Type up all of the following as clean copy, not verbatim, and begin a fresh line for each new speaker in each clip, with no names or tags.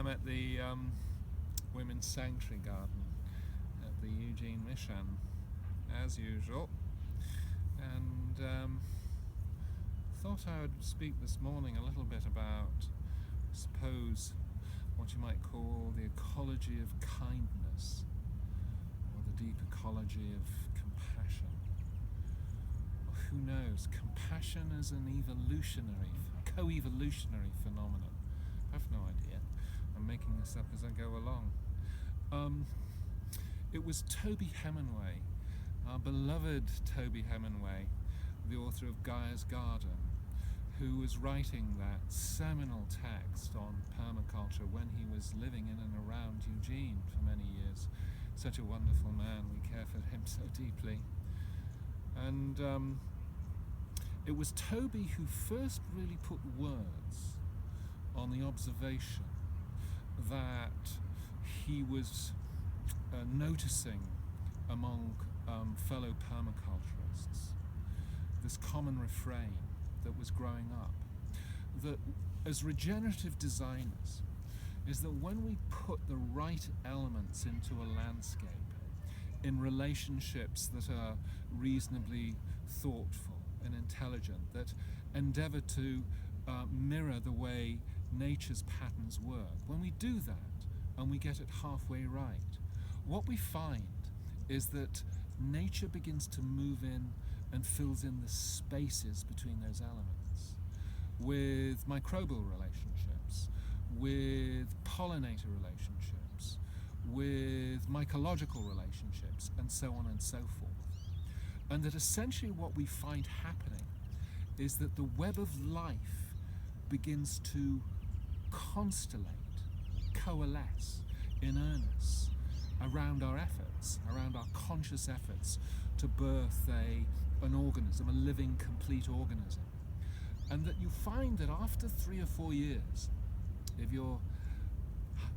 at the Women's Sanctuary Garden at the Eugene Mission, as usual, and thought I would speak this morning a little bit about, I suppose, what you might call the ecology of kindness, or the deep ecology of compassion. Or who knows, compassion is an co-evolutionary phenomenon. I have no idea. I'm making this up as I go along. It was Toby Hemingway, our beloved Toby Hemingway, the author of Gaia's Garden, who was writing that seminal text on permaculture when he was living in and around Eugene for many years. Such a wonderful man, we care for him so deeply. And it was Toby who first really put words on the observation that he was noticing among fellow permaculturists, this common refrain that was growing up, that as regenerative designers, is that when we put the right elements into a landscape in relationships that are reasonably thoughtful and intelligent, that endeavor to mirror the way nature's patterns work, when we do that and we get it halfway right, what we find is that nature begins to move in and fills in the spaces between those elements with microbial relationships, with pollinator relationships, with mycological relationships, and so on and so forth. And that essentially what we find happening is that the web of life begins to constellate, coalesce in earnest around our efforts, around our conscious efforts to birth an organism, a living, complete organism. And that you find that after 3 or 4 years, if you're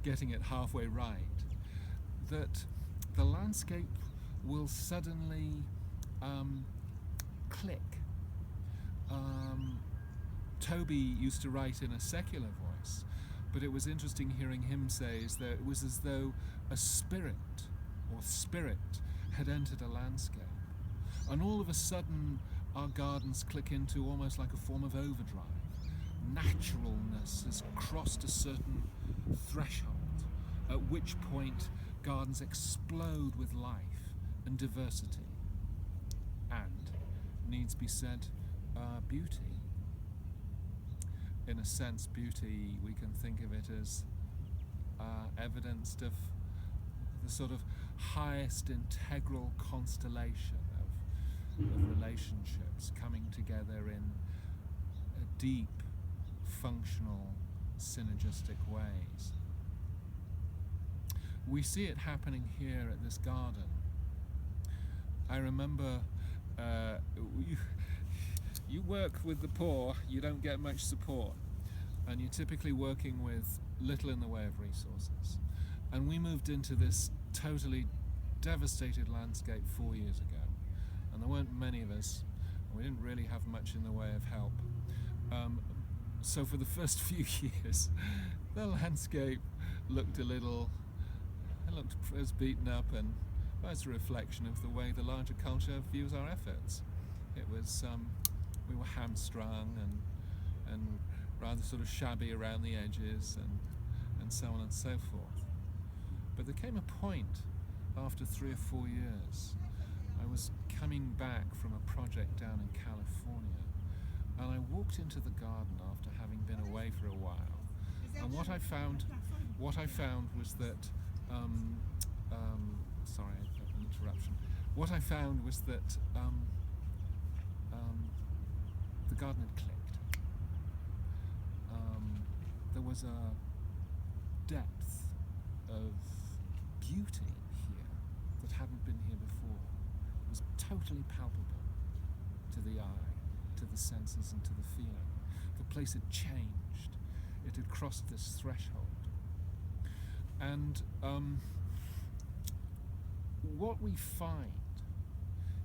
getting it halfway right, that the landscape will suddenly click. Toby used to write in a secular voice, but it was interesting hearing him say is that it was as though a spirit had entered a landscape. And all of a sudden, our gardens click into almost like a form of overdrive. Naturalness has crossed a certain threshold, at which point gardens explode with life and diversity. And, needs be said, beauty. In a sense, beauty, we can think of it as evidenced of the sort of highest integral constellation of relationships coming together in deep, functional, synergistic ways. We see it happening here at this garden. I remember you work with the poor, you don't get much support, and you're typically working with little in the way of resources. And we moved into this totally devastated landscape 4 years ago, and there weren't many of us, and we didn't really have much in the way of help. So for the first few years, the landscape looked as beaten up, and that's a reflection of the way the larger culture views our efforts. It was we were hamstrung and rather sort of shabby around the edges and so on and so forth. But there came a point after 3 or 4 years. I was coming back from a project down in California, and I walked into the garden after having been away for a while. And what I found was that sorry, an interruption. What I found was that the garden had clicked. There was a depth of beauty here that hadn't been here before. It was totally palpable to the eye, to the senses, and to the feeling. The place had changed. It had crossed this threshold. And what we find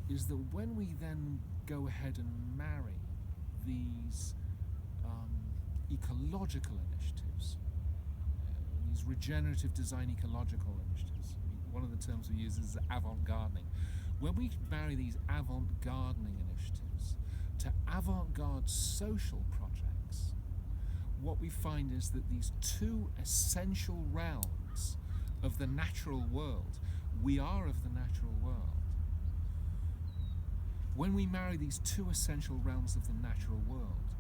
is that when we then go ahead and marry these ecological initiatives, these regenerative design ecological initiatives. One of the terms we use is avant-gardening. When we marry these avant-gardening initiatives to avant-garde social projects, what we find is that these two essential realms of the natural world, we are of the natural world. When we marry these two essential realms of the natural world,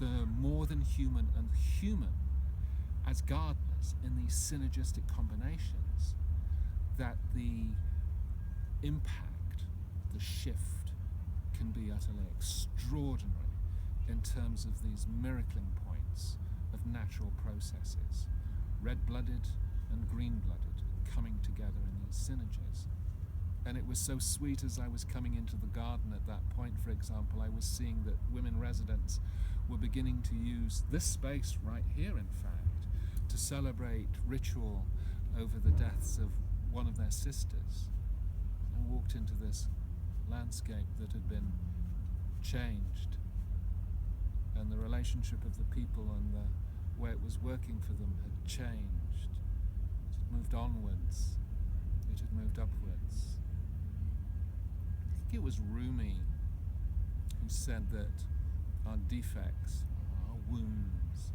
the more than human and human, as gardeners in these synergistic combinations, that the impact, the shift, can be utterly extraordinary in terms of these miracling points of natural processes, red-blooded and green-blooded, coming together in these synergies. And it was so sweet as I was coming into the garden at that point, for example, I was seeing that women residents were beginning to use this space right here, in fact, to celebrate ritual over the deaths of one of their sisters. I walked into this landscape that had been changed, and the relationship of the people and the way it was working for them had changed. It had moved onwards. It had moved upwards. I think it was Rumi who said that our defects, our wounds,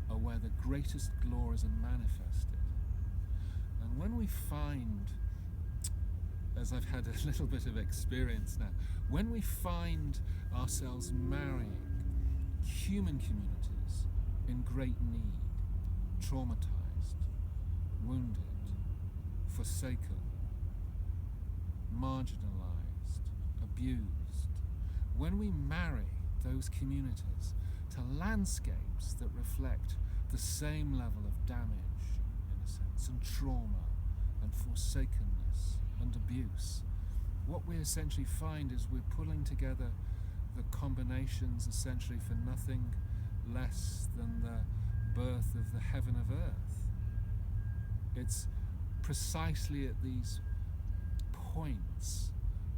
are where the greatest glories are manifested. And when we find, as I've had a little bit of experience now, when we find ourselves marrying human communities in great need, traumatized, wounded, forsaken, marginalized, abused, when we marry those communities to landscapes that reflect the same level of damage, in a sense, and trauma, and forsakenness, and abuse, what we essentially find is we're pulling together the combinations essentially for nothing less than the birth of the heaven of earth. It's precisely at these points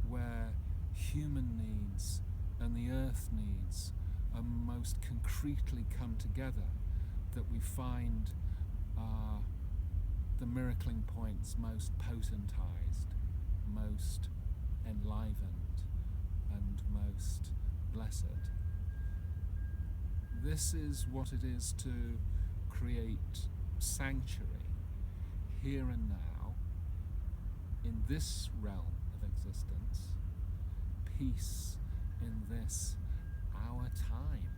where human needs and the earth needs are most concretely come together that we find the miracling points most potentized, most enlivened, and most blessed. This is what it is to create sanctuary here and now in this realm of existence, peace in this our time.